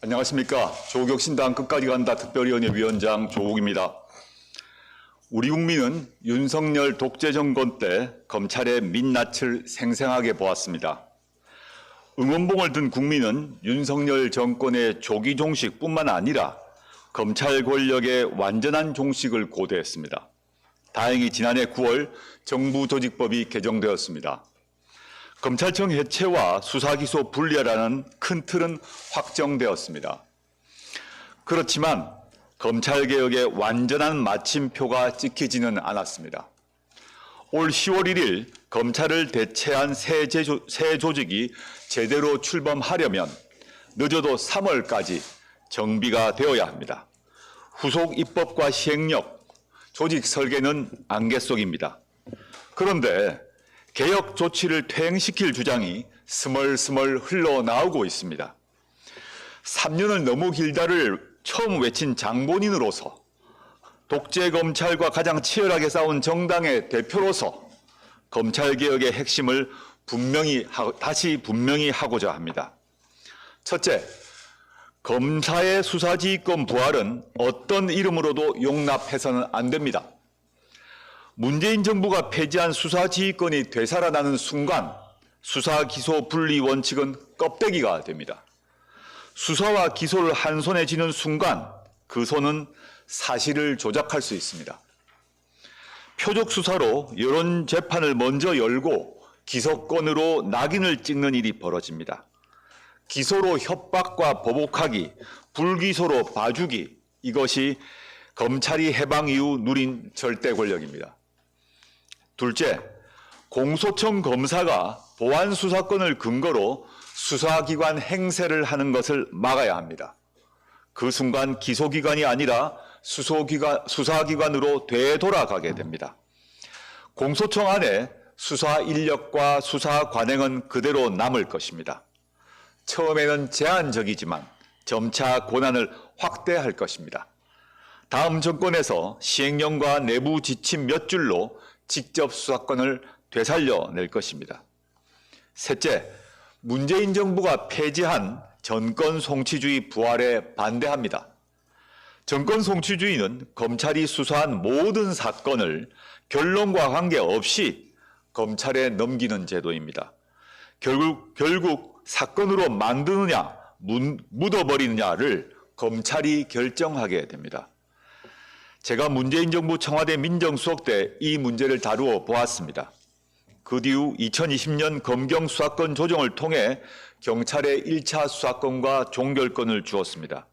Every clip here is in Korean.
안녕하십니까. 조국 신당 끝까지 간다 특별위원회 위원장 조국입니다. 우리 국민은 윤석열 독재 정권 때 검찰의 민낯을 생생하게 보았습니다. 응원봉을 든 국민은 윤석열 정권의 조기 종식뿐만 아니라 검찰 권력의 완전한 종식을 고대했습니다. 다행히 지난해 9월 정부조직법이 개정되었습니다. 검찰청 해체와 수사기소 분리하라는 큰 틀은 확정되었습니다. 그렇지만 검찰개혁의 완전한 마침표가 찍히지는 않았습니다. 올 10월 1일 검찰을 대체한 새 조직이 제대로 출범하려면 늦어도 3월까지 정비가 되어야 합니다. 후속 입법과 시행력, 조직 설계는 안개 속입니다. 그런데 개혁 조치를 퇴행시킬 주장이 스멀스멀 흘러나오고 있습니다. 3년을 너무 길다를 처음 외친 장본인으로서 독재 검찰과 가장 치열하게 싸운 정당의 대표로서 검찰개혁의 핵심을 다시 분명히 하고자 합니다. 첫째, 검사의 수사지휘권 부활은 어떤 이름으로도 용납해서는 안 됩니다. 문재인 정부가 폐지한 수사지휘권이 되살아나는 순간 수사기소 분리 원칙은 껍데기가 됩니다. 수사와 기소를 한 손에 쥐는 순간 그 손은 사실을 조작할 수 있습니다. 표적 수사로 여론 재판을 먼저 열고 기소권으로 낙인을 찍는 일이 벌어집니다. 기소로 협박과 보복하기, 불기소로 봐주기, 이것이 검찰이 해방 이후 누린 절대 권력입니다. 둘째, 공소청 검사가 보안 수사권을 근거로 수사기관 행세를 하는 것을 막아야 합니다. 그 순간 기소기관이 아니라 수사기관으로 되돌아가게 됩니다. 공소청 안에 수사 인력과 수사 관행은 그대로 남을 것입니다. 처음에는 제한적이지만 점차 권한을 확대할 것입니다. 다음 정권에서 시행령과 내부 지침 몇 줄로 직접 수사권을 되살려낼 것입니다. 셋째, 문재인 정부가 폐지한 정권 송치주의 부활에 반대합니다. 정권 송치주의는 검찰이 수사한 모든 사건을 결론과 관계없이 검찰에 넘기는 제도입니다. 결국 사건으로 만드느냐, 묻어버리느냐를 검찰이 결정하게 됩니다. 제가 문재인 정부 청와대 민정수석 때 이 문제를 다루어 보았습니다. 그 뒤후 2020년 검경 수사권 조정을 통해 경찰에 1차 수사권과 종결권을 주었습니다.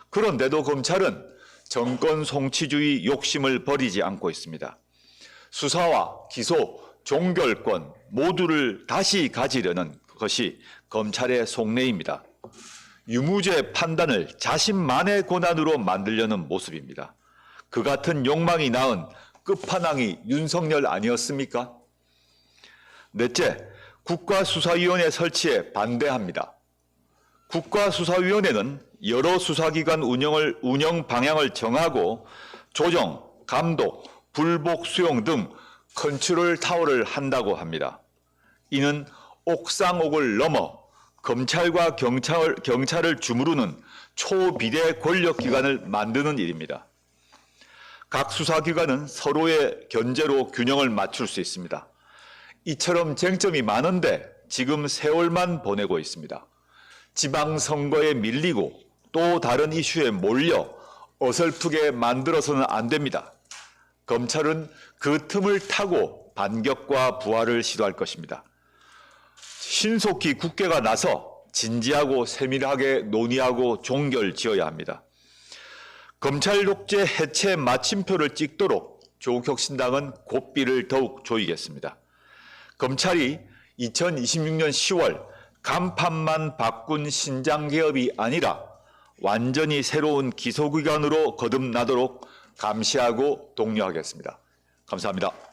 그런데도 검찰은 정권 송치주의 욕심을 버리지 않고 있습니다. 수사와 기소, 종결권 모두를 다시 가지려는 것이 검찰의 속내입니다. 유무죄 판단을 자신만의 권한으로 만들려는 모습입니다. 그 같은 욕망이 낳은 끝판왕이 윤석열 아니었습니까? 넷째, 국가수사위원회 설치에 반대합니다. 국가수사위원회는 여러 수사기관 운영 방향을 정하고 조정, 감독, 불복 수용 등 컨트롤 타워를 한다고 합니다. 이는 옥상옥을 넘어 검찰과 경찰을 주무르는 초비대 권력기관을 만드는 일입니다. 각 수사기관은 서로의 견제로 균형을 맞출 수 있습니다. 이처럼 쟁점이 많은데 지금 세월만 보내고 있습니다. 지방선거에 밀리고 또 다른 이슈에 몰려 어설프게 만들어서는 안 됩니다. 검찰은 그 틈을 타고 반격과 부활을 시도할 것입니다. 신속히 국회가 나서 진지하고 세밀하게 논의하고 종결 지어야 합니다. 검찰 독재 해체 마침표를 찍도록 조국혁신당은 고삐를 더욱 조이겠습니다. 검찰이 2026년 10월 간판만 바꾼 신장개업이 아니라 완전히 새로운 기소기관으로 거듭나도록 감시하고 독려하겠습니다. 감사합니다.